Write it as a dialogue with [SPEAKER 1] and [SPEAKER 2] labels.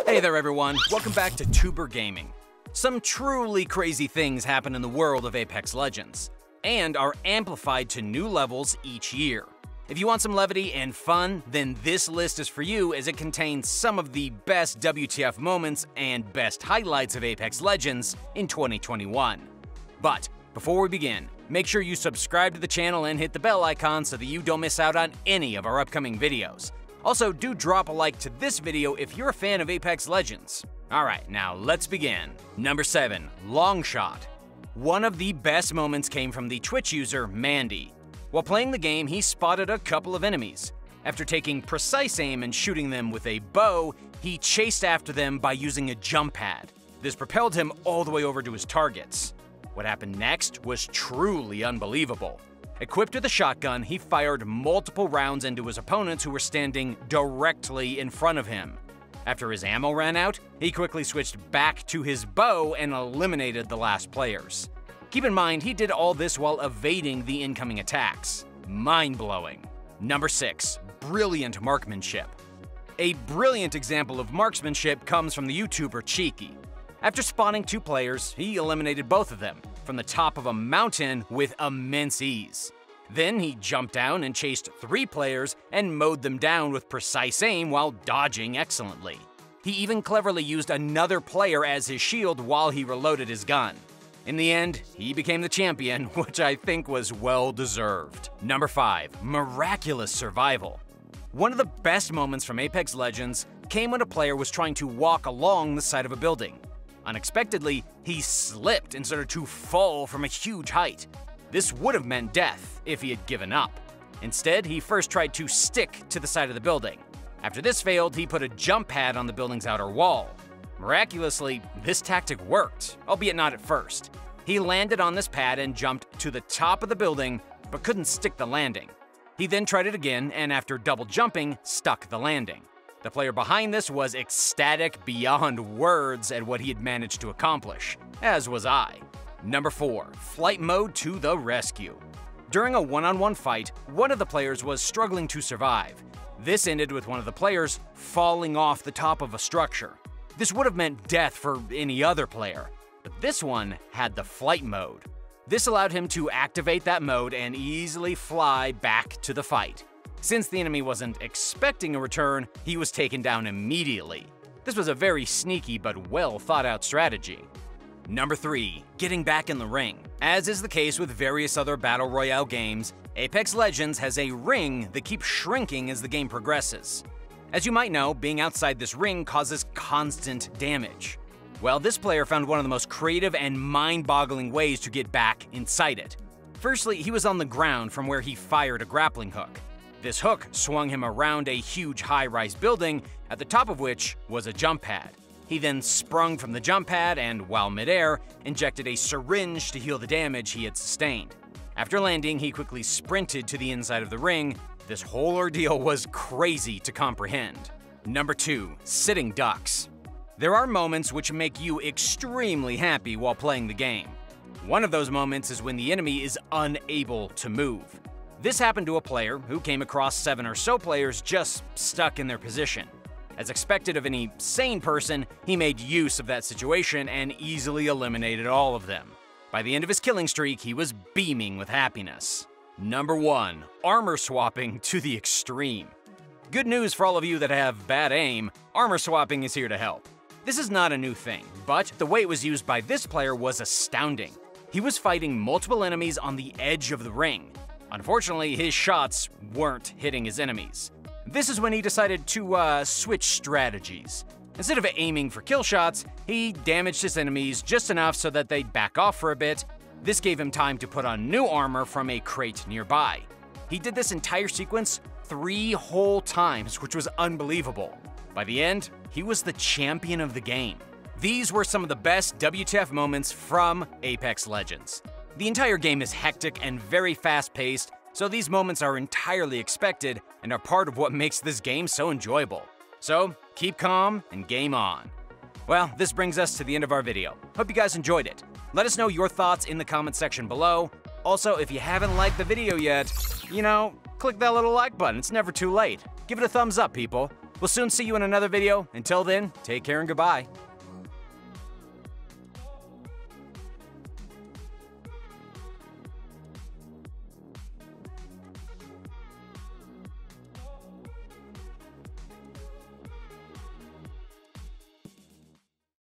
[SPEAKER 1] Hey there everyone, welcome back to Tuber Gaming. Some truly crazy things happen in the world of Apex Legends, and are amplified to new levels each year. If you want some levity and fun, then this list is for you as it contains some of the best WTF moments and best highlights of Apex Legends in 2021. But before we begin, make sure you subscribe to the channel and hit the bell icon so that you don't miss out on any of our upcoming videos. Also, do drop a like to this video if you're a fan of Apex Legends. Alright, now let's begin. Number 7. Long Shot. One of the best moments came from the Twitch user Mandy. While playing the game, he spotted a couple of enemies. After taking precise aim and shooting them with a bow, he chased after them by using a jump pad. This propelled him all the way over to his targets. What happened next was truly unbelievable. Equipped with a shotgun, he fired multiple rounds into his opponents who were standing directly in front of him. After his ammo ran out, he quickly switched back to his bow and eliminated the last players. Keep in mind, he did all this while evading the incoming attacks. Mind-blowing. Number 6. Brilliant marksmanship. A brilliant example of marksmanship comes from the YouTuber Cheeky. After spawning 2 players, he eliminated both of them from the top of a mountain with immense ease. Then he jumped down and chased 3 players and mowed them down with precise aim while dodging excellently. He even cleverly used another player as his shield while he reloaded his gun. In the end, he became the champion, which I think was well deserved. Number 5. Miraculous survival. One of the best moments from Apex Legends came when a player was trying to walk along the side of a building. Unexpectedly, he slipped and started to fall from a huge height. This would have meant death if he had given up. Instead, he first tried to stick to the side of the building. After this failed, he put a jump pad on the building's outer wall. Miraculously, this tactic worked, albeit not at first. He landed on this pad and jumped to the top of the building, but couldn't stick the landing. He then tried it again, and after double jumping, stuck the landing. The player behind this was ecstatic beyond words at what he had managed to accomplish, as was I. Number 4. Flight mode to the rescue. During a one-on-one fight, one of the players was struggling to survive. This ended with one of the players falling off the top of a structure. This would have meant death for any other player, but this one had the flight mode. This allowed him to activate that mode and easily fly back to the fight. Since the enemy wasn't expecting a return, he was taken down immediately. This was a very sneaky but well thought out strategy. Number 3. Getting back in the ring. As is the case with various other Battle Royale games, Apex Legends has a ring that keeps shrinking as the game progresses. As you might know, being outside this ring causes constant damage. Well, this player found one of the most creative and mind-boggling ways to get back inside it. Firstly, he was on the ground from where he fired a grappling hook. This hook swung him around a huge high-rise building, at the top of which was a jump pad. He then sprung from the jump pad and, while midair, injected a syringe to heal the damage he had sustained. After landing, he quickly sprinted to the inside of the ring. This whole ordeal was crazy to comprehend. Number 2. Sitting ducks. There are moments which make you extremely happy while playing the game. One of those moments is when the enemy is unable to move. This happened to a player who came across 7 or so players just stuck in their position. As expected of any sane person, he made use of that situation and easily eliminated all of them. By the end of his killing streak, he was beaming with happiness. Number 1. Armor swapping to the extreme. Good news for all of you that have bad aim, armor swapping is here to help. This is not a new thing, but the way it was used by this player was astounding. He was fighting multiple enemies on the edge of the ring. Unfortunately, his shots weren't hitting his enemies. This is when he decided to switch strategies. Instead of aiming for kill shots, he damaged his enemies just enough so that they'd back off for a bit. This gave him time to put on new armor from a crate nearby. He did this entire sequence 3 whole times, which was unbelievable. By the end, he was the champion of the game. These were some of the best WTF moments from Apex Legends. The entire game is hectic and very fast-paced, so these moments are entirely expected and are part of what makes this game so enjoyable. So, keep calm and game on. Well, this brings us to the end of our video. Hope you guys enjoyed it. Let us know your thoughts in the comment section below. Also, if you haven't liked the video yet, click that little like button. It's never too late. Give it a thumbs up, people. We'll soon see you in another video. Until then, take care and goodbye.